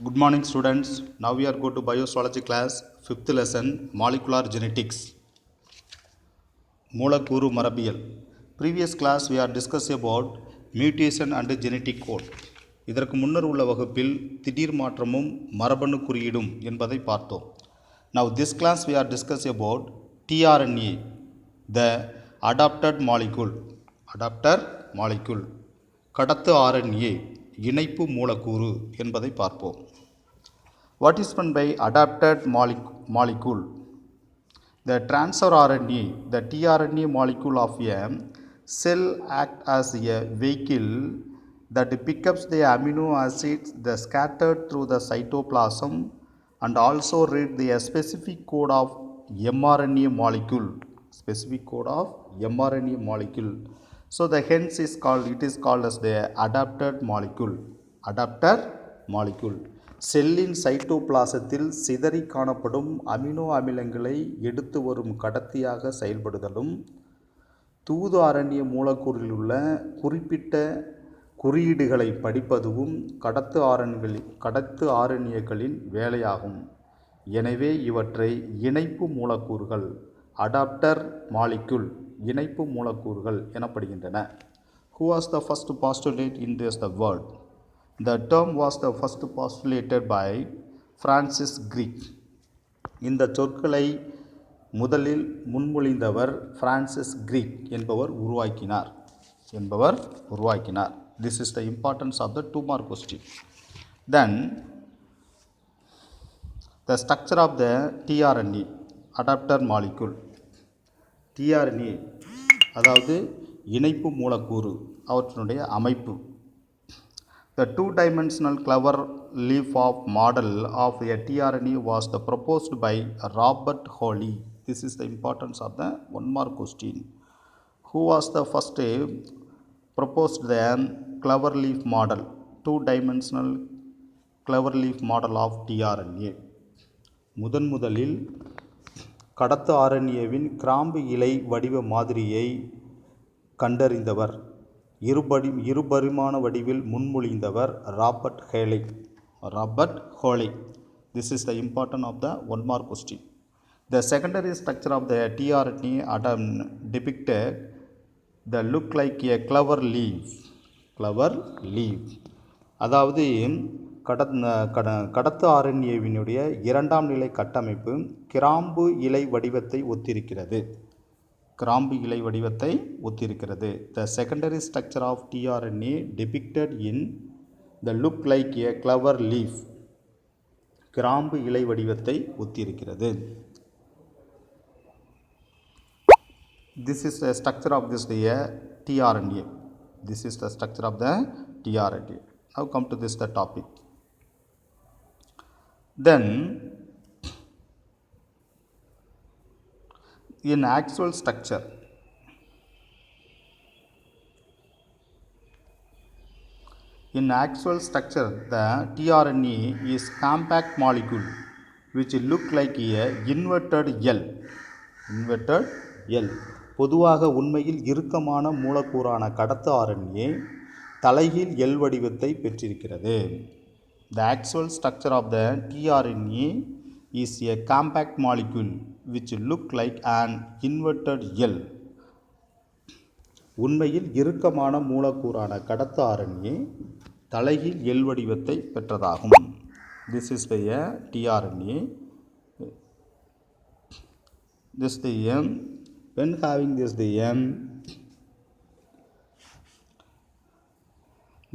Good morning, students. Now we are going to bioswology class, 5th lesson, molecular genetics. மூலக்கூறு மரபியல். Previous class we are discussing about mutation and genetic code. இதற்கு முன்னர் உள்ள வகுப்பில் திடீர் மாற்றமும் மரபணு குறியீடும் என்பதை பார்த்தோம். Now this class we are discussing about tRNA, the adapted molecule. கடத்து RNA, இணைப்பு மூலக்கூறு என்பதை பார்ப்போம். What is meant by adapted molecule? The transfer RNA, the tRNA molecule of a cell act as a vehicle that picks up the amino acids that scattered through the cytoplasm and also read the specific code of mRNA molecule. So the hence is called as the adapted molecule. செல்லின் சைட்டோபிளாசத்தில் சிதறி காணப்படும் amino அமிலங்களை எடுத்து வரும் கடத்தியாக செயல்படுதலும் தூது ஆரண்ய மூலக்கூறில் உள்ள குறிப்பிட்ட குறியீடுகளை படிப்பதுவும் கடத்து ஆரண்யங்களின் வேலையாகும். எனவே இவற்றை இணைப்பு மூலக்கூறுகள் இணைப்பு மூலக்கூறுகள் எனப்படுகின்றன. Who was the first postulate in this the word? The term was the first postulated by Francis Crick. இந்த சொற்களை முதலில் முன்மொழிந்தவர் பிரான்சிஸ் கிரிக் என்பவர் உருவாக்கினார். This is the importance of the 2 mark question. Then the structure of the tRNA, adapter molecule. tRNA அதாவது இணைப்பு மூலக்கூறு, அவற்றினுடைய அமைப்பு. The two-dimensional clover leaf of model of a tRNA was proposed by Robert Hawley. This is the importance of the 1 mark question. Who was the first proposed the clover leaf model, two-dimensional clover leaf model of tRNA? முதலில் கடத்து ஆரண்யவின் கிராம்பு இலை வடிவ மாதிரியை கண்டறிந்தவர், இருபரிமாண வடிவில் முன்மொழிந்தவர் Robert ஹோலே. This is the importance of the 1 mark question. The secondary structure of the tRNA depicted the look like a clover leaf. அதாவது கடத்து ஆரண்யவினுடைய இரண்டாம் நிலை கட்டமைப்பு கிராம்பு இலை வடிவத்தை ஒத்திருக்கிறது. The secondary structure of tRNA depicted in the look like a clover leaf. கிராம்பு இலை வடிவத்தை ஒத்திருக்கிறது. This is the structure of this tRNA. Now come to this the topic. Then in actual structure, the tRNA is compact molecule which look like a inverted L. பொதுவாக உண்மையில் இறுக்கமான மூலக்கூறான கடத்து RNA தலைகீழ் L வடிவத்தை பெற்றிருக்கிறது. The actual structure of the tRNA is a compact molecule which look like an inverted L. உண்மையில் இறுக்கமான மூலக்கூறான கடத்து RNA தலைகீழ் L வடிவத்தை பெற்றதாகும். This is the tRNA. This the M. When having this the M,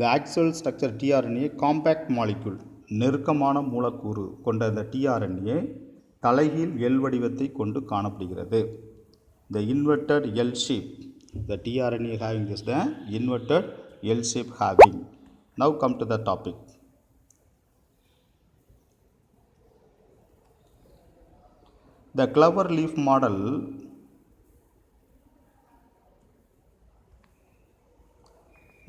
the actual structure tRNA compact molecule, நெருக்கமான மூலக்கூறு கொண்ட இந்த tRNA தலைகீழ் L வடிவத்தை கொண்டு காணப்படுகிறது. The inverted L shape, the tRNA having this the inverted L shape having. Now come to the topic. The clover leaf model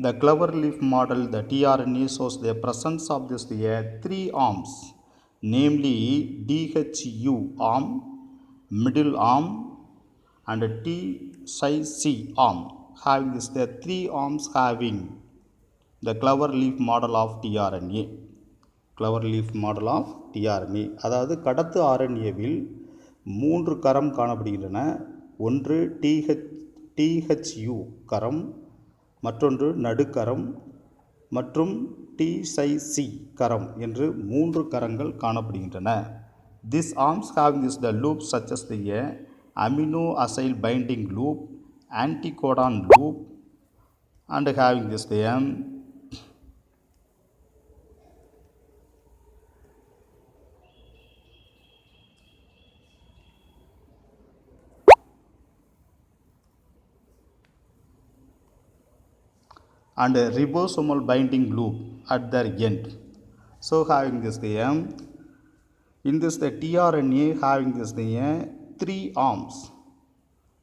the tRNA shows the presence of this 3 arms, namely DHU arm, middle arm and TCC arm, having this the 3 arms having the clover leaf model of tRNA. clover leaf model of tRNA. அதாவது கடத்து RNAவில் 3 கரம் காணப்படுகின்றன. ஒன்று THU கரம், மற்றொன்று நடுக்கரம் மற்றும் TC கரம் என்று 3 கரங்கள் காணப்படுகின்றன. These arms having the loops such as the amino acyl binding loop, anticodon loop, and having this the and a ribosomal binding loop at their end. So having this the in this the tRNA having this the 3 arms.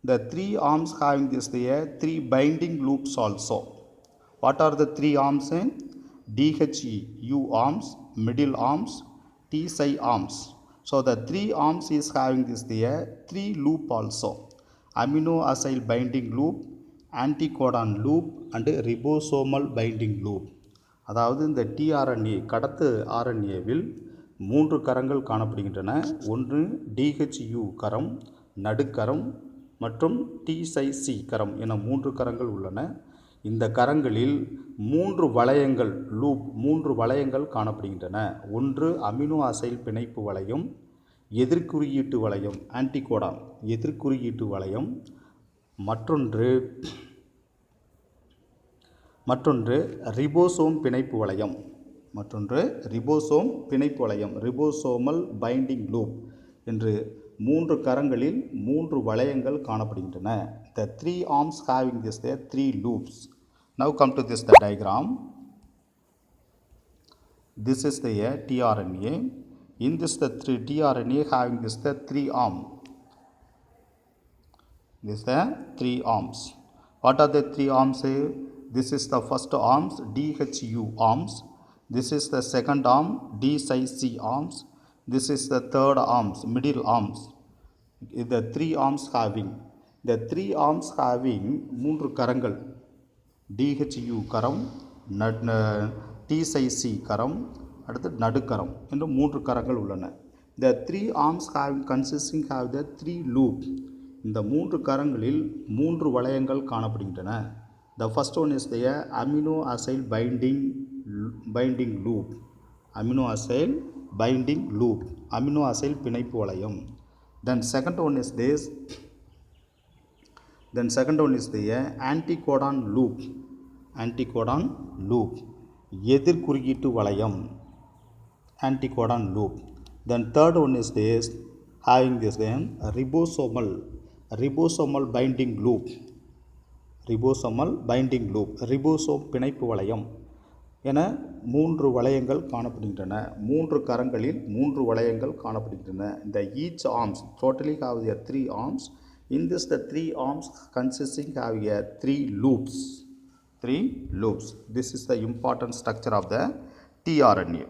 The 3 arms having this the 3 binding loops also. What are the 3 arms in? DHU arms, middle arms, TC arms. So the 3 arms is having this the 3 loop also. Amino acyl binding loop, anticodon loop and ribosomal binding loop. அதாவது இந்த tRNA கடத்து RNAவில் 3 கரங்கள் காணப்படுகின்றன. ஒன்று DHU கரம், நடுக்கரம் மற்றும் TC கரம் என 3 கரங்கள் உள்ளன. இந்த கரங்களில் 3 வளையங்கள் லூப் 3 வளையங்கள் காணப்படுகின்றன. ஒன்று அமினோ அசைல் பிணைப்பு வளையம், எதிர்குறியீட்டு வளையம் ஆன்டிகோடான் எதிர்குறியீட்டு வளையம், மற்றொன்று ரிபோசோம் பிணைப்பு வளையம் ரிபோசோமல் பைண்டிங் லூப் என்று 3 கரங்களில் 3 வளையங்கள் காணப்படுகின்றன. The 3 arms having this the 3 loops. Now come to this the diagram. This is the tRNA. In this the tRNA having this the 3 arm. This the 3 arms. What are the 3 arms? This is the first arms, DHU arms. This is the second arm, DCC arms. This is the third arms, middle arms. The 3 arms having 3 கரங்கள், DHU கரம், TCC கரம், அடுத்து நடுக்கரம் என்று 3 கரங்கள் உள்ளன. The 3 arms consisting have the 3 loop. இந்த 3 கரங்களில் 3 வளையங்கள் காணப்படுகின்றன. The first one is the amino acyl binding loop. Amino acyl பிணைப்பு வளையம். Then second one is the anticodon loop. எதிர்குறியீட்டு வளையம் anticodon loop. Then third one is this having this ribosomal binding loop. Ribosome பிணைப்பு வளையம் என 3 வளையங்கள் காணப்படுகின்றன. 3 கரங்களில் 3 வளையங்கள் காணப்படுகின்றன. The each arms totally have their 3 arms. In this the 3 arms consisting have 3 loops. This is the important structure of the tRNA.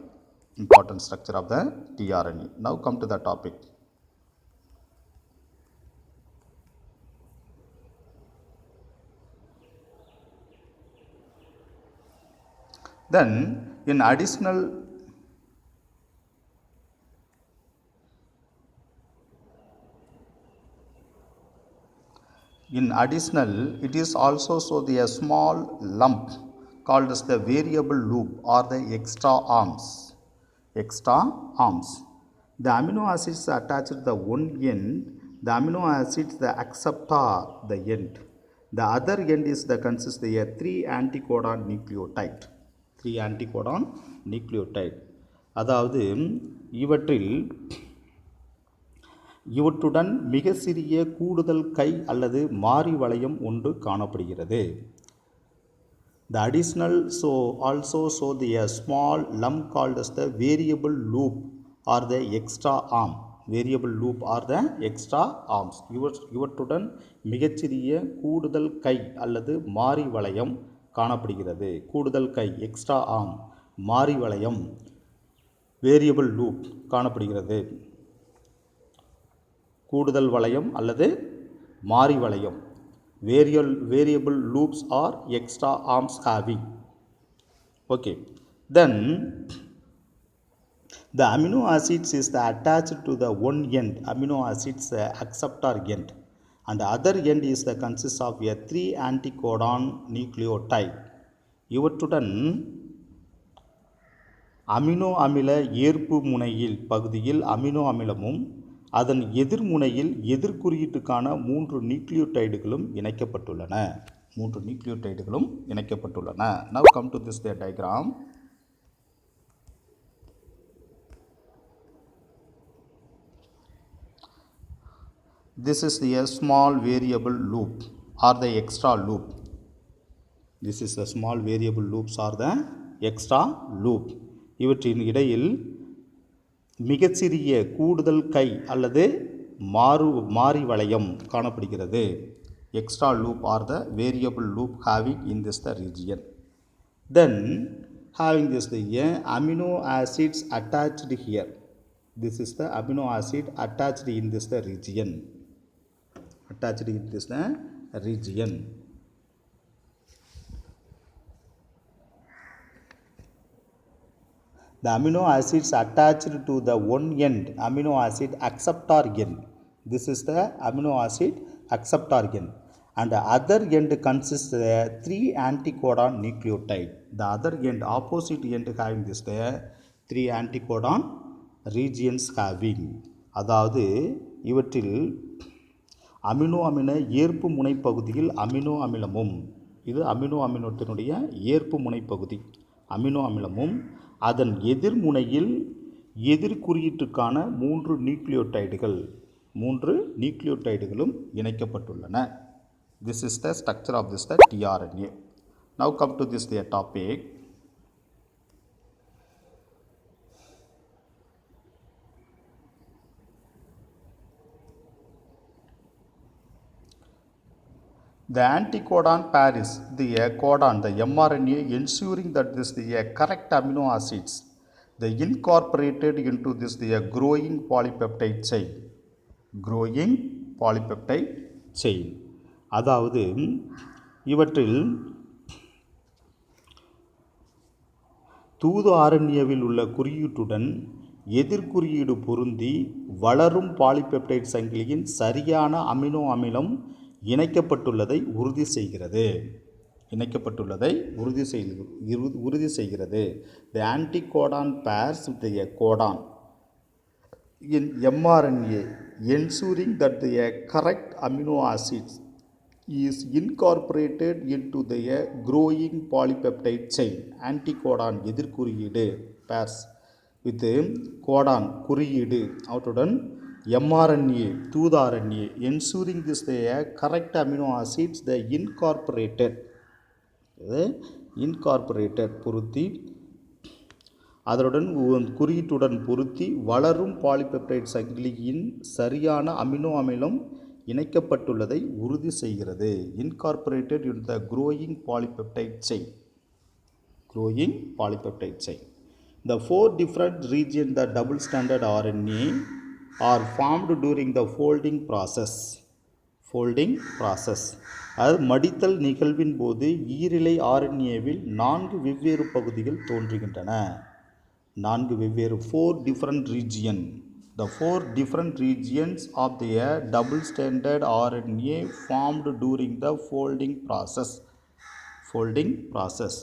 Now come to the topic. Then in additional it is also so the small lump called as the variable loop or the extra arms. The amino acids attached to the one end, the amino acids the acceptor the end. The other end is the consists the 3 anticodon nucleotide. அதாவது இவற்றுடன் மிக சிறிய கூடுதல் கை அல்லது மாறி வளையம் ஒன்று காணப்படுகிறது. The additional also the small lump called as the variable loop or the extra arm. இவற்றுடன் மிகச்சிறிய கூடுதல் கை அல்லது மாறி வளையம் காணப்படுகிறது. கூடுதல் கை எக்ஸ்ட்ரா ஆர்ம், மாறி வளையம் வேரியபிள் லூப் காணப்படுகிறது. கூடுதல் வளையம் அல்லது மாறி வளையம் variable loops or extra arms having. Okay, then The amino acids is the attached to the one end amino acids acceptor end, and the other end is the consists of a 3 anticodon nucleotide. இவற்றுடன் amino அமில ஏற்பு முனையில் பகுதியில் amino அமிலமும் அதன் எதிர்முனையில் எதிர்குறியீட்டுக்கான 3 நியூக்ளியோடைடுகளும் இணைக்கப்பட்டுள்ளன. Now come to this diagram. This is the small variable loop or the extra loop. This is the small variable loops or the extra loop. இவற்றின் இடையில் மிகச்சிறிய கூடுதல் கை அல்லது மாறி வளையம் காணப்படுகிறது. Extra loop or the variable loop having in this the region. Then having this the amino acids attached here. This is the amino acid attached in this the region. The amino acids attached to the one end amino acid acceptor end. This is the amino acid acceptor end, and the other end consists of 3 anticodon nucleotide. The other end, opposite end, having this the 3 anticodon regions having. அதாவது இவற்றில் amino அமில ஏற்பு முனைப்பகுதியில் amino அமிலமும், இது amino அமிலத்தினுடைய ஏற்பு முனைப்பகுதி, amino அமிலமும் அதன் எதிர்முனையில் எதிர்குறியீட்டுக்கான 3 நியூக்ளியோடைடுகளும் இணைக்கப்பட்டுள்ளன. This is the structure of this the tRNA. Now come to this the topic. The anticodon pair is the codon, the mRNA, ensuring that this the correct amino acids they incorporated into this the growing polypeptide chain. அதாவது இவற்றில் தூது ஆர்என்ஏவில் உள்ள குறியீட்டுடன் எதிர்குறியீடு பொருந்தி வளரும் polypeptide சங்கிலியின் சரியான amino அமிலம் இணைக்கப்பட்டுள்ளதை உறுதி செய்கிறது. The anticodon pairs with the codon in mRNA, ensuring that the correct amino acids is incorporated into the growing polypeptide chain. Anticodon எதிர்குறியீடு pairs with codon குறியீடு அவற்றுடன் mRNA தூது RNA, ensuring this the correct amino acids the incorporated பொருத்தி அதனுடன் குறியீட்டுடன் பொருத்தி வளரும் polypeptide சங்கிலியின் சரியான amino அமிலம் இணைக்கப்பட்டுள்ளதை உறுதி செய்கிறது. Incorporated in the growing polypeptide chain. The 4 different regions the double stranded RNA are formed during the folding process. அது மடித்தல் நிகழ்வின் போது ஈரிலை RNAவில் 4 வெவ்வேறு பகுதிகள் தோன்றுகின்றன. 4 different regions. The 4 different regions of the double stranded RNA formed during the folding process.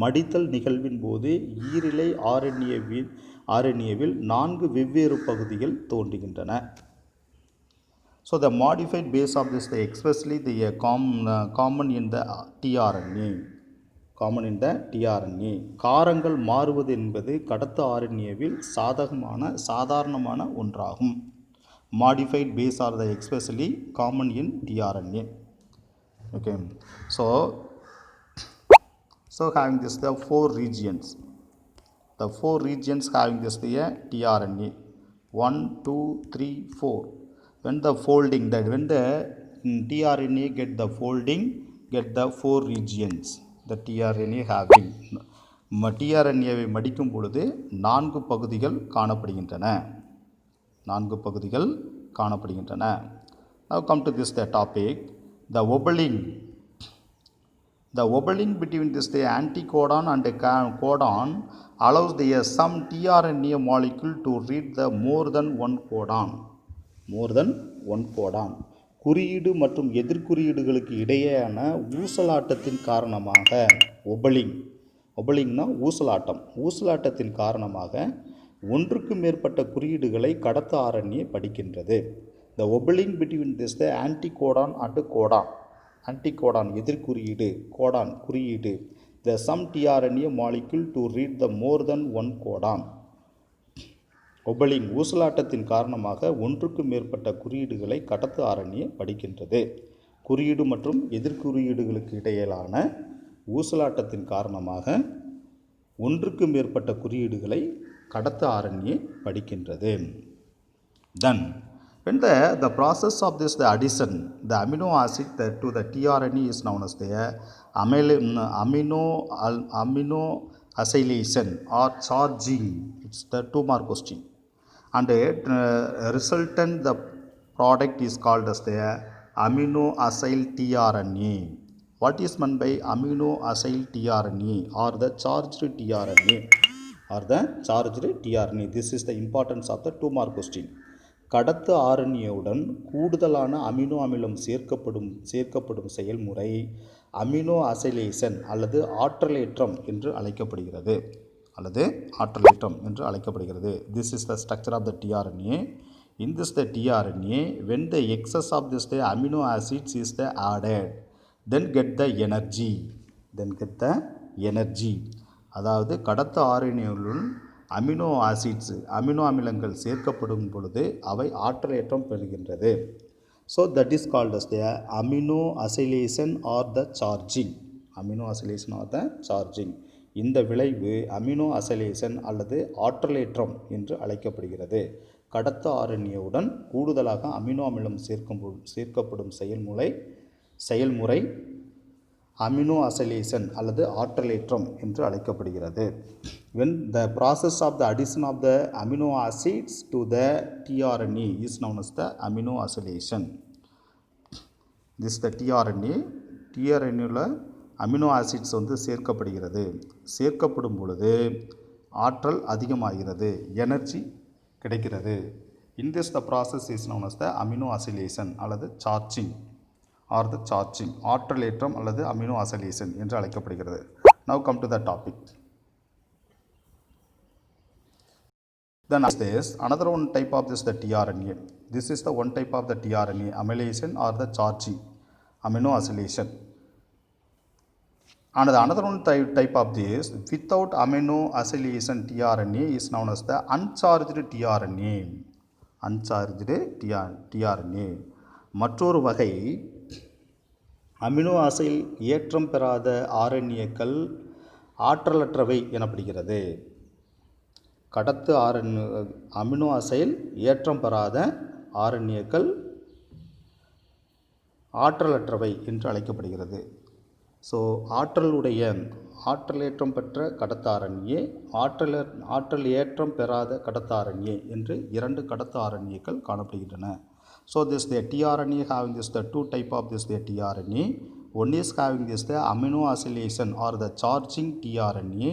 மடித்தல் நிகழ்வின் போது ஈரிலை RNAவில் 4 வெவ்வேறு பகுதிகள் தோன்றுகின்றன. So the modified base of this especially the common in the tRNA. காரங்கள் மாறுவது என்பது கடத்து RNAவில் சாதாரணமான ஒன்றாகும். Modified base are the especially common in tRNA. Okay. So having this the 4 regions. The 4 regions having this the tRNA 1, 2, 3, 4. When the tRNA get the folding, get the 4 regions. The tRNA having tRNAவை மடிக்கும் பொழுது 4 பகுதிகள் காணப்படுகின்றன. Now come to this the topic. The The opening between this the anticodon and the codon allows the some tRNA molecule to read the more than one codon. More than one codon. குறியீடு மற்றும் எதிர்குறியீடுகளுக்கு இடையேயான ஊசலாட்டத்தின் காரணமாக ஒபலிங்னா ஊசலாட்டத்தின் காரணமாக ஒன்றுக்கு மேற்பட்ட குறியீடுகளை கடத்த RNA படிக்கின்றது. The opening between this the anticodon and codon. anticodon எதிர்குறியீடு, Godan குறியீடு, the some tRNA molecule to read the more than one codon. ஒபலிங் ஊசலாட்டத்தின் காரணமாக ஒன்றுக்கு மேற்பட்ட குறியீடுகளை கடத்து RNA படிக்கின்றது. குறியீடு மற்றும் எதிர்குறியீடுகளுக்கு இடையிலான ஊசலாட்டத்தின் காரணமாக ஒன்றுக்கு மேற்பட்ட குறியீடுகளை கடத்து RNA படிக்கின்றது. Then when the process of this the addition the amino acid to the tRNA is known as the amino acylation or charging. It's the 2-mark question, and resultant the product is called as the amino acyl tRNA. What is meant by amino acyl tRNA or the charged tRNA or the charged tRNA? This is the importance of the 2-mark question. கடத்து RNAவுடன் கூடுதலான amino அமிலம் சேர்க்கப்படும் செயல்முறை amino அசைலேஷன் அல்லது ஆற்றலேற்றம் என்று அழைக்கப்படுகிறது. This is the structure of the tRNA. In this the tRNA, when the excess of this the amino acids is the added, then get the energy. அதாவது கடத்து RNAவுடன் அமினோ அமிலங்கள் சேர்க்கப்படும் பொழுது அவை ஆற்றலேற்றம் பெறுகின்றது. So that is called as the amino acylation or the charging. இந்த விளைவு அமினோ அசைலேஷன் அல்லது ஆற்றலேற்றம் என்று அழைக்கப்படுகிறது. கடத்து RNAவுடன் கூடுதலாக அமினோ அமிலம் சேர்க்கப்படும் செயல்முறை அமினோ அசைலேஷன் அல்லது ஆற்றலேற்றம் என்று அழைக்கப்படுகிறது. When the process of the addition of the amino acids to the tRNA is known as the amino acylation. This is the tRNA amino acids சேர்க்கப்படும் பொழுது ஆற்றல் அதிகமாகிறது, எனர்ஜி கிடைக்கிறது. In this the process is known as the amino acylation அல்லது charging ஆற்றலேற்றம் அல்லது amino அசைலேஷன் என்று அழைக்கப்படுகிறது. Now come to the topic. Then this another one type of this the tRNA. This is the one type of the tRNA amylation or the charging amino acylation. And the another one type of this without amino acylation tRNA is known as the uncharged tRNA. மற்றொரு வகை amino acyl ஏற்றம் பெறாத RNAக்கள் ஆற்றலற்றவை எனப்படுகிறது. கடத்து amino acyl ஏற்றம் பெறாத RNAக்கள் ஆற்றலற்றவை என்று அழைக்கப்படுகிறது. ஸோ ஆற்றலேற்றம் பெற்ற கடத்து RNA, ஆற்றல் ஏற்றம் பெறாத கடத்து RNA என்று 2 கடத்து RNAக்கள் காணப்படுகின்றன. So this the tRNA having this the 2 type of this the tRNA. One is having this the amino acylation or the charging tRNA.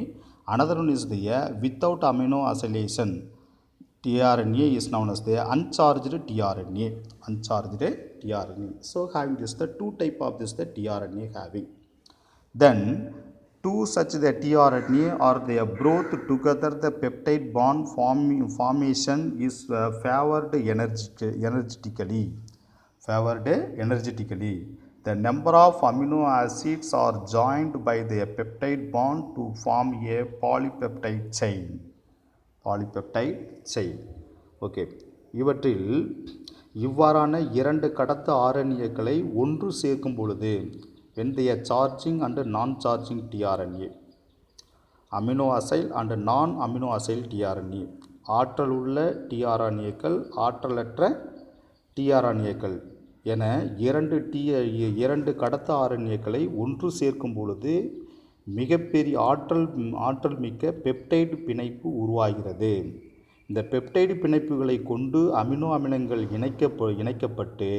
Another one is the without amino acylation tRNA is known as the uncharged tRNA. So having this the 2 type of this the tRNA having. Then 2 such the tRNA or they brought together the peptide bond formation is favored energetically. The number of amino acids are joined by the peptide bond to form a polypeptide chain. Okay. இவற்றில் இவ்வாறான 2 கடத்து RNAக்களை ஒன்று சேர்க்கும் பொழுது when they are charging and non-charging tRNA, amino acyl and non-amino acyl tRNA, ஆற்றல் உள்ள tRNAக்கள் ஆற்றலற்ற tRNAக்கள் என 2 கடத்து RNAக்களை ஒன்று சேர்க்கும் பொழுது மிகப்பெரிய ஆற்றல் மிக்க பெப்டைடு பிணைப்பு உருவாகிறது. இந்த பெப்டைடு பிணைப்புகளை கொண்டு அமினோ அமிலங்கள் இணைக்கப்பட்டு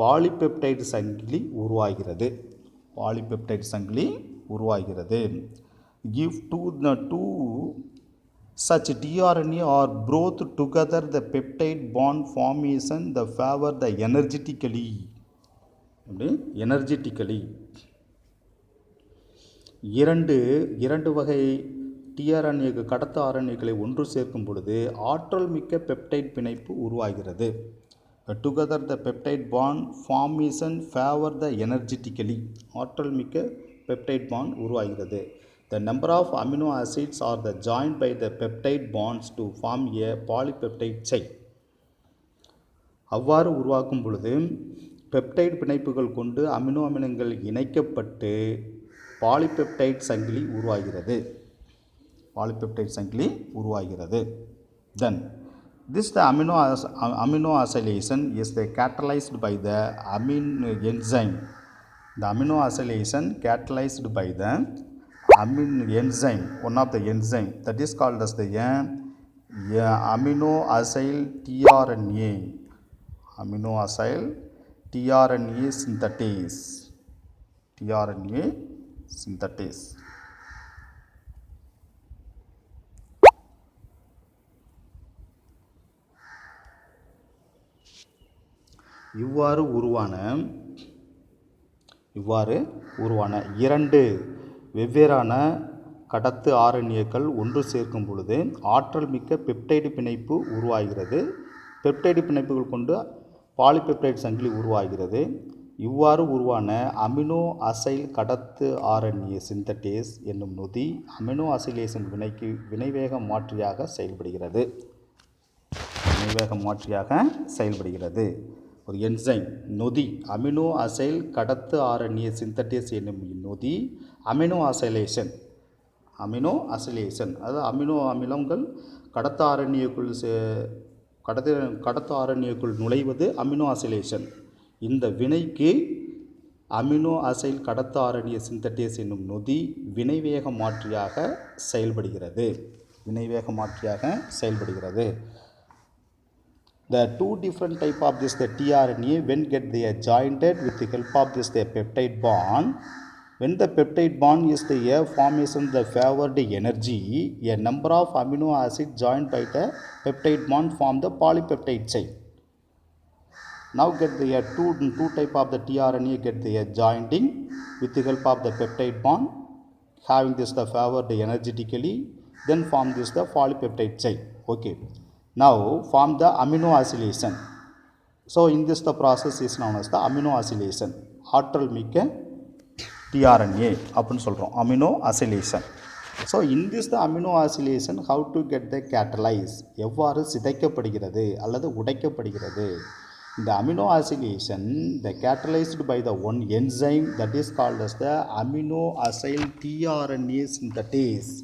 பாலிபெப்டைடு சங்கிலி உருவாகிறது. பாலிபெப்டைட் சங்கிலி உருவாகிறது. If two such tRNA are brought together, the peptide bond formation the favor the energetically இரண்டு வகை டிஆர்என்ஏ கடத்த ஆர்என்ஏக்களை ஒன்று சேர்க்கும் பொழுது ஆற்றல் மிக்க பெப்டைட் பிணைப்பு உருவாகிறது. டுகெதர் த பெப்டைட் பாண்ட் ஃபார்மேஷன் ஃபேவர் த எனர்ஜெட்டிக்கலி ஆற்றல் மிக்க பெப்டைட் பாண்ட் உருவாகிறது. The number of amino acids are the joined by the peptide bonds to form a polypeptide chain. அவ்வாறு உருவாக்கும் பொழுது பெப்டைட் பிணைப்புகள் கொண்டு அமினோ அமிலங்கள் இணைக்கப்பட்டு பாலிபெப்டைட் சங்கிலி உருவாகிறது. Then this the amino acylation is the catalyzed by the enzyme. The amino acylation catalyzed by the enzyme, one of the enzyme that is called as the amino acyl tRNA. Amino acyl tRNA synthetase. இவ்வாறு உருவான இரண்டு வெவ்வேறான கடத்து ஆர்என்ஏக்கள் ஒன்று சேர்க்கும் பொழுது ஆற்றல் மிக்க பெப்டைடு பிணைப்பு உருவாகிறது. பெப்டைடு பிணைப்புகள் கொண்டு பாலிபெப்டைட் சங்கிலி உருவாகிறது. இவ்வாறு உருவான அமினோ அசைல் கடத்து ஆர்என்ஏ சிந்தடேஸ் என்னும் நொதி அமினோ அசிலேஷன் வினைக்கு வினைவேக மாற்றியாக செயல்படுகிறது. ஒரு என்சைம் நொதி அமினோ அசைல் கடத்து ஆர்என்ஏ சிந்தடேஸ் என்னும் நொதி அமினோ அசைலேஷன் அதாவது அமினோ அமிலங்கள் கடத்து ஆர்என்ஏக்குள் நுழைவது அமினோ அசைலேஷன். இந்த வினைக்கு அமினோ அசைல் கடத்து ஆர்என்ஏ சிந்தடேஸ் என்னும் நொதி வினைவேக மாற்றியாக செயல்படுகிறது. The two different type of this the tRNA when they are joined with the help of this the peptide bond. When the peptide bond is the formation the favored energy, a number of amino acids joined by the peptide bond form the polypeptide chain. Now get the two type of the tRNA get the joining with the help of the peptide bond having this the favored energetically, then form this the polypeptide chain. Okay. Now form the amino acylation. So in this the process is known as the amino acylation. ஆற்றல் மிக்க tRNA அப்படின்னு சொல்கிறோம் amino acylation. So in this the amino acylation how to get the catalyze எவ்வாறு சிதைக்கப்படுகிறது அல்லது உடைக்கப்படுகிறது. இந்த amino acylation the catalyzed by the one enzyme that is called as the amino acyl tRNA synthetase.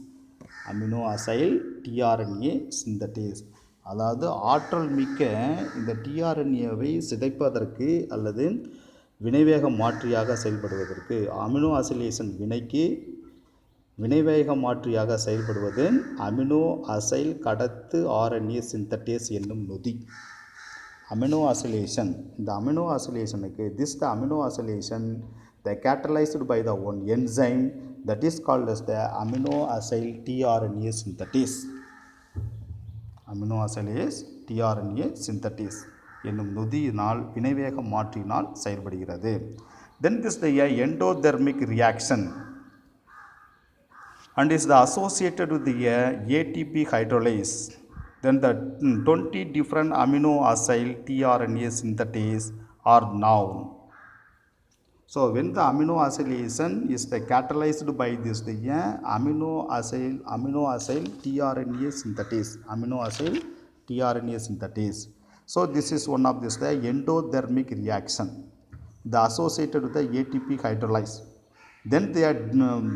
அதாவது ஆற்றல் மிக்க இந்த டிஆர்என்ஏவை சிதைப்பதற்கு அல்லது வினைவேக மாற்றியாக செயல்படுவதற்கு அமினோ அசிலேஷன் வினைக்கு வினைவேக மாற்றியாக செயல்படுவது அமினோ அசைல் கடத்து ஆர்என்ஏ சிந்தடேஸ் என்னும் நொதி. அமினோ அசிலேஷன் இந்த amino அசிலேஷனுக்கு the amino acylation the catalyzed by the one enzyme that is called as the amino acyl tRNA synthetase. Amino acylase tRNA synthetase என்னும் நொதியினால் வினைவேக மாற்றினால் செயல்படுகிறது. Then this the endothermic reaction and is the associated with the ATP hydrolase. Then the 20 different amino acyl tRNA synthetase are known. So when the amino acylation is the catalyzed by this the amino acyl tRNA synthetase. So this is one of this the endothermic reaction the associated with the ATP hydrolase. Then they are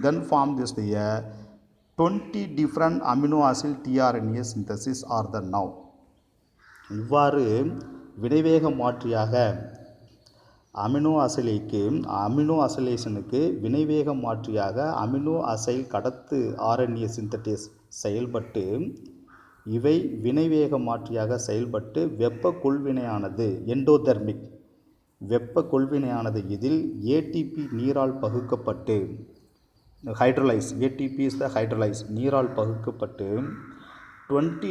then form this the 20 different amino acyl tRNA synthesis are the now. இவ்வாறு வினைவேக மாற்றியாக amino அசிலேஷனுக்கு வினைவேக மாற்றியாக amino acyl கடத்து RNA சிந்தடேஸ் செயல்பட்டு இவை வினைவேக மாற்றியாக செயல்பட்டு வெப்ப கொள்வினையானது endothermic வெப்ப கொள்வினையானது இதில் ஏடிபி நீரால் பகுக்கப்பட்டு hydrolyse, ATP is the hydrolyse, நீரால் பகுக்கப்பட்டு 20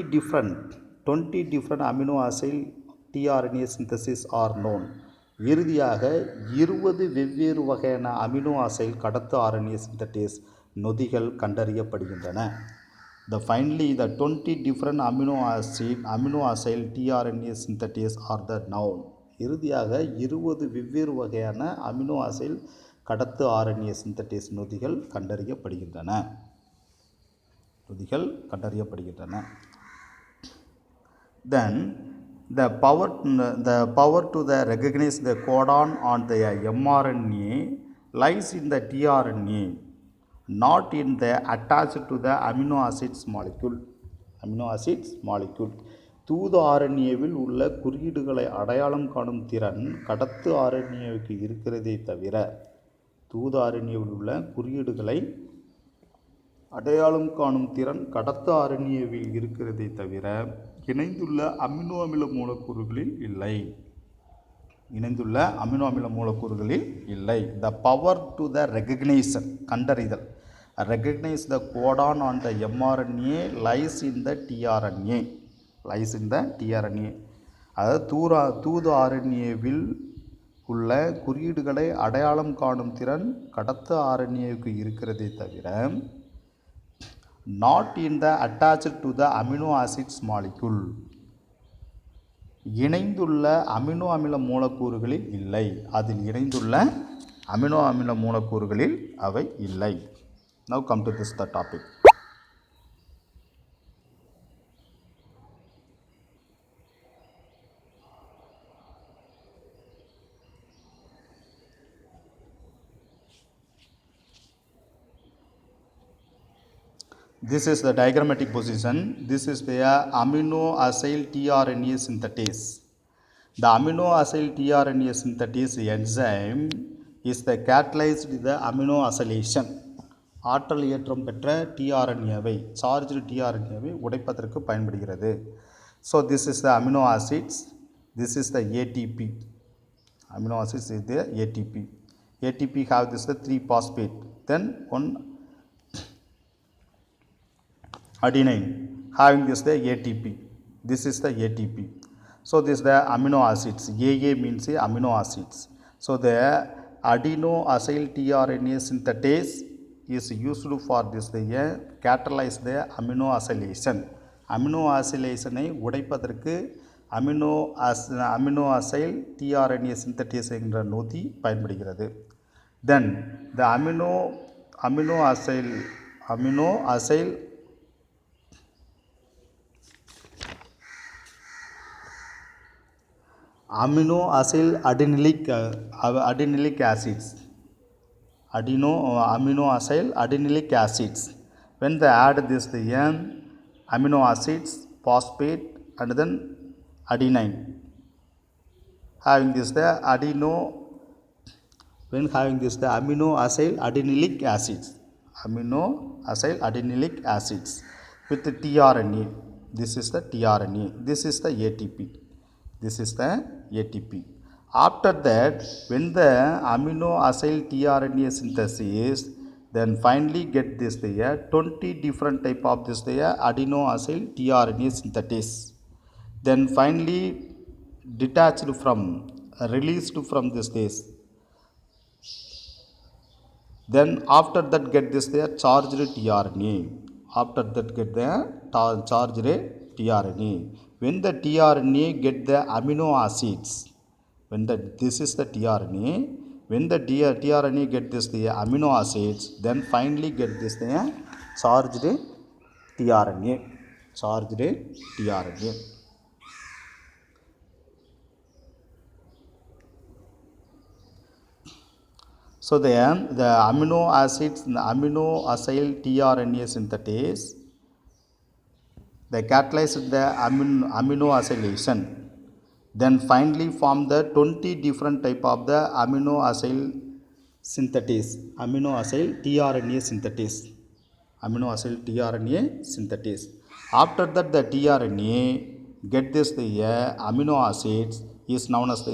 different amino acid tRNA synthesis are known. இறுதியாக 20 வெவ்வேறு வகையான அமினோ ஆசிட் கடத்து RNA சிந்தடேஸ் நொதிகள் கண்டறியப்படுகின்றன. Finally, the 20 different amino acid tRNA synthetase are the known. இறுதியாக 20 வெவ்வேறு வகையான அமினோ ஆசிட் கடத்து RNA சிந்தடேஸ் நொதிகள் கண்டறியப்படுகின்றன. Then the power to recognize the codon on the mRNA lies in the tRNA, not in the attached to the amino acids molecule. தூது RNAவில் உள்ள குறியீடுகளை அடையாளம் காணும் திறன் கடத்து RNAவுக்கு இருக்கிறதே தவிர தூது RNAவில் உள்ள குறியீடுகளை அடையாளம் காணும் திறன் கடத்து RNAவில் இருக்கிறதே தவிர இணைந்துள்ள அமினோ அமில மூலக்கூறுகளில் இல்லை. The power to the recognition, கண்டறிதல், recognize the codon on the mRNA lies in the tRNA. அதாவது தூது RNAவில் உள்ள குறியீடுகளை அடையாளம் காணும் திறன் கடத்து RNAவுக்கு இருக்கிறதே தவிர not in the attached to the amino acids molecule, இணைந்துள்ள அமினோ அமில மூலக்கூறுகளில் இல்லை. அதில் இணைந்துள்ள அமினோ அமில மூலக்கூறுகளில் அவை இல்லை. Now come to this the topic. This is the diagrammatic position. This is the amino acyl tRNA synthetase. The amino acyl tRNA synthetase enzyme is the catalyzed the amino acylation. ஆற்றல் ஏற்றம் பெற்ற tRNAவை, charged tRNAவை உடைப்பதற்கு பயன்படுகிறது. So this is the amino acids. This is the ATP. Amino acids is the ATP. ATP have this the 3 phosphate. Then one adenine having this the ATP. This is the ATP. So this is the amino acids. AA means the amino acids. So the adeno-acyl tRNA synthetase is used for this the catalyze the amino acylation. Amino acylation I உடைப்பதற்கு amino acyl tRNA synthetase என்ற நொதி பயன்படுகிறது. Then the amino acyl adenylate acids. Amino acyl adenylate acids. When they add this the amino acids, phosphate and then adenine, having this the amino acyl adenylate acids. Amino acyl adenylate acids with the tRNA. This is the tRNA. This is the ATP. This is the ATP. After that, when the amino acyl tRNA synthesis, then finally get this the 20 different type of this the adeno acyl tRNA synthetase. Then finally released from this. Then after that get this the charged tRNA. After that get the charged tRNA. When the tRNA get the amino acids, this is the tRNA. When the tRNA get this the amino acids, then finally get this the charged tRNA. So the amino acyl tRNA synthetase, they catalyze the amino acylation, then finally form the 20 different type of the amino acyl tRNA synthetase. After that the tRNA get this the amino acids, is known as the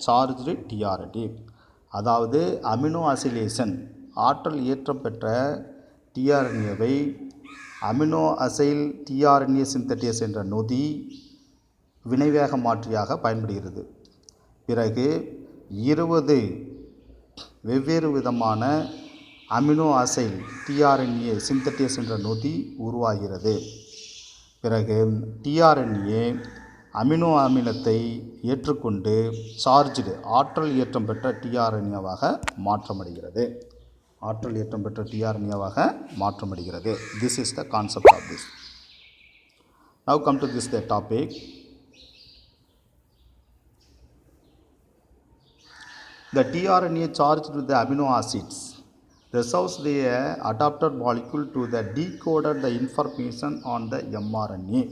charged tRNA. அதாவது amino acylation ஆற்றல் ஏற்றம் பெற்ற டிஆர்என்ஏவை amino acyl tRNA synthetase என்ற நொதி வினைவேக மாற்றியாக பயன்படுகிறது. பிறகு 20 வெவ்வேறு விதமான அமினோ அசைல் டிஆர்என்ஏ சிந்தேட்டேஸ் என்ற நொதி உருவாகிறது. பிறகு டிஆர்என்ஏ அமினோ அமிலத்தை ஏற்றுக்கொண்டு சார்ஜ்டு ஆற்றல் ஏற்றம் பெற்ற டிஆர்என்ஏவாக மாற்றமடைகிறது. ஆற்றல் ஏற்றம் பெற்ற டிஆர்என்ஏவாக மாற்றமடைகிறது. This is the concept of this. Now come to this the topic. The tRNA charged with the amino acids resolves the adapted molecule to the decoded the information on the mRNA.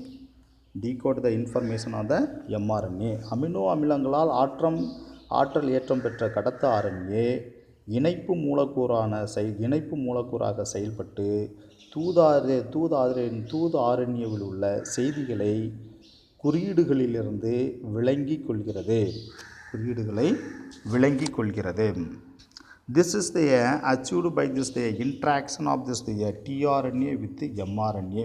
Decode the information on the mRNA. Amino அமிலங்களால் ஆற்றல் ஏற்றம் பெற்ற கடத்த RNA இணைப்பு மூலக்கூறாக செயல்பட்டு தூது ஆர்என்ஏவில் உள்ள செய்திகளை குறியீடுகளிலிருந்து விளங்கிக் கொள்கிறது. This is the achieved by this the interaction of this the tRNA with mRNA.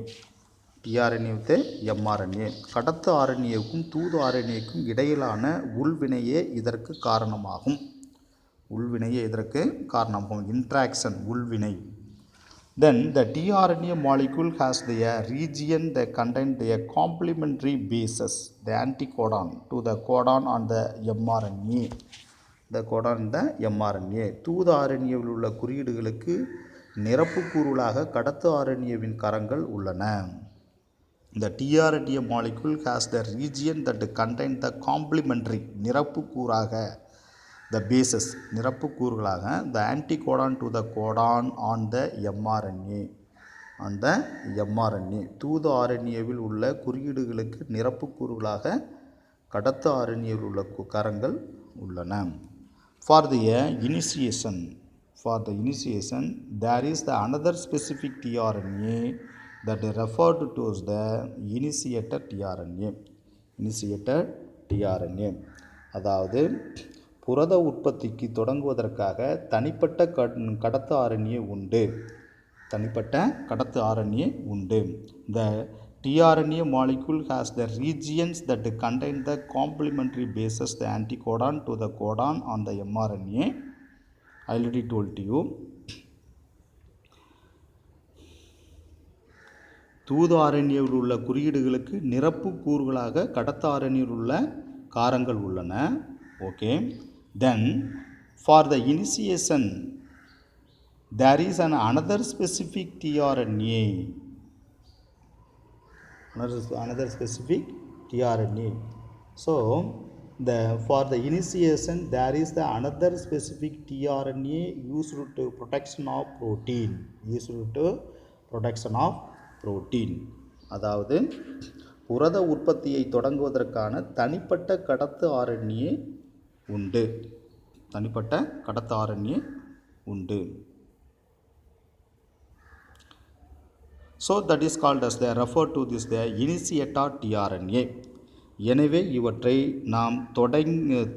tRNA with mRNA. கடத்து ஆர்என்ஏவுக்கும் தூது ஆர்என்ஏவுக்கும் இடையிலான உள்வினையே இதற்கு காரணமாகும். Interaction உள்வினை. Then the tRNA molecule has the region that contain the complementary bases, the anticodon to the codon on the mRNA. The codon in the mRNA. தூது ஆர்என்ஏவில் உள்ள குறியீடுகளுக்கு நிரப்பு கூறுகளாக கடத்து ஆர்என்ஏவின் கரங்கள் உள்ளன. The tRNA molecule has the region that contain the complementary நிரப்பு கூறாக the bases நிரப்பு கூறுகளாக the anticodon to the codon on the mRNA. தூது ஆர்என்ஏவில் உள்ள குறியீடுகளுக்கு நிரப்பு கூறுகளாக கடத்து ஆர்என்ஏவில் உள்ள கரங்கள் உள்ளன. For the initiation there is the another specific tRNA that is referred to as the initiator tRNA. அதாவது புரத உற்பத்திக்கு தொடங்குவதற்காக தனிப்பட்ட கடத்து ஆர்என்ஏ உண்டு. The tRNA molecule has the regions that contain the complementary bases, the anticodon to the codon on the mRNA. I already told you. தூது ஆர்என்ஏவில் உள்ள குறியீடுகளுக்கு நிரப்பு கூறுகளாக கடத்து ஆர்என்ஏவில் உள்ள காரங்கள் உள்ளன. Okay. Then for the initiation there is another specific tRNA. So for the initiation there is the another specific tRNA used to protection of protein. அதாவது புரத உற்பத்தியை தொடங்குவதற்கான தனிப்பட்ட கடத்து ஆர்என்ஏ உண்டு. So that is called as the refer to this the initiator tRNA. எனவே இவற்றை நாம்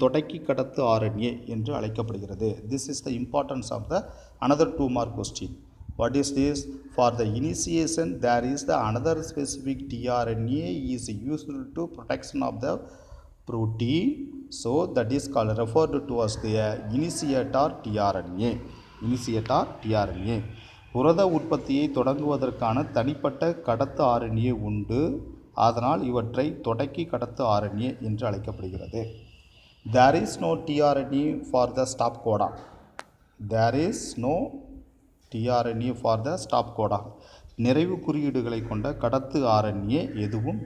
தொடக்கி கடத்து ஆர்என்ஏ என்று அழைக்கப்படுகிறது. This is the importance of the another 2 mark question. What is this? For the initiation there is the another specific tRNA is used to protection of the protein. So that is called referred to as the initiator tRNA. புரத உற்பத்தியை தொடங்குவதற்கான தனிப்பட்ட கடத்து RNA உண்டு. அதனால் இவற்றை தொடக்கி கடத்து ஆர்என்ஏ என்று அழைக்கப்படுகிறது. There is no tRNA for the stop codon. நிறைவு குறியீடுகளை கொண்ட கடத்து ஆர்என்ஏ எதுவும்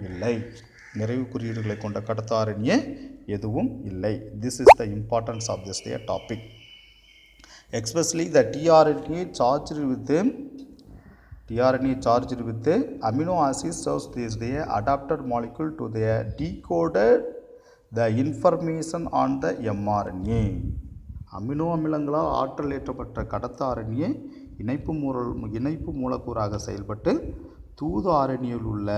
இல்லை. This is the importance of this topic. Especially the tRNA charged with amino acids serves this the adapted molecule to the decoded the information on the mRNA. Amino அமிலங்களால் ஆற்றல் ஏற்றப்பட்ட கடத்த ஆர்என்ஏ இணைப்பு மூலக்கூறாக செயல்பட்டு தூது ஆரணியில் உள்ள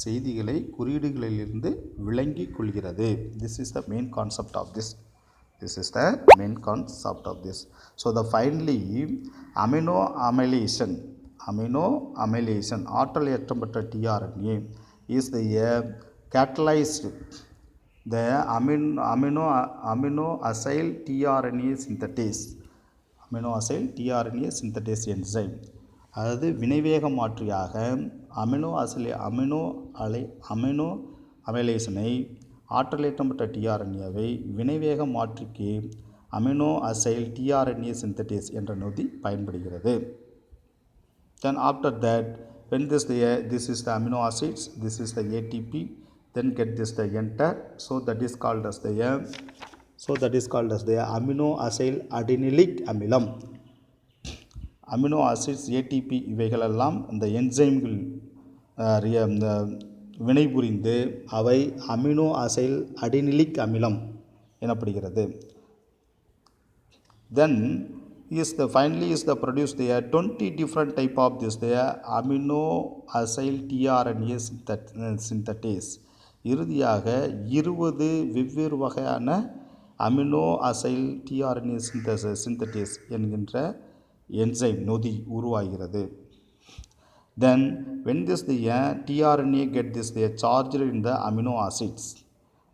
செய்திகளை குறியீடுகளிலிருந்து விளங்கிக் கொள்கிறது. This is the main concept of this. This is the main concept of this. So the finally amino amylation ஆற்றல் ஏற்றப்பட்ட tRNA is the catalyzed the amino acyl tRNA synthetase enzyme. அதாவது வினைவேக மாற்றியாக அமினோ அமைலேஷனை ஆற்றலேற்றப்பட்ட டிஆர்என்ஏவை வினைவேக மாற்றிக்கு அமினோ அசைல் டிஆர்என்ஏ சிந்தடேஸ் என்ற நொதி பயன்படுகிறது. Then after that, when this is the amino acids, this is the ATP, then get this the enter. So that is called as the amino acyl adenylate அமிலம். Amino acids ATP இவைகளெல்லாம் இந்த என்சைம்கள் வினைபுரிந்து அவை amino acyl அடினிலிக் அமிலம் எனப்படுகிறது. Then finally produce the 20 different type of this the amino acyl tRNA synthetase. இறுதியாக 20 வெவ்வேறு வகையான அமினோ அசைல் tRNA synthetase என்கின்ற என்சைம் நொதி உருவாகிறது. Then when this the tRNA get this they are charged in the amino acids.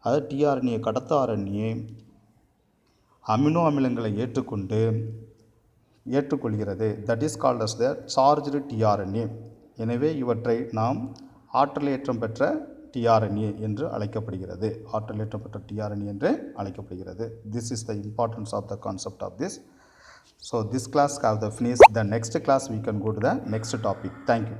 அது tRNA கடத்த RNA amino அமிலங்களை ஏற்றுக்கொள்கிறது. That is called as the charged tRNA. எனவே இவற்றை நாம் ஆற்றலேற்றம் பெற்ற tRNA என்று அழைக்கப்படுகிறது. ஆற்றலேற்றப்பட்ட tRNA என்று அழைக்கப்படுகிறது. This is the importance of the concept of this. So this class have the finished. The next class we can go to the next topic. Thank you.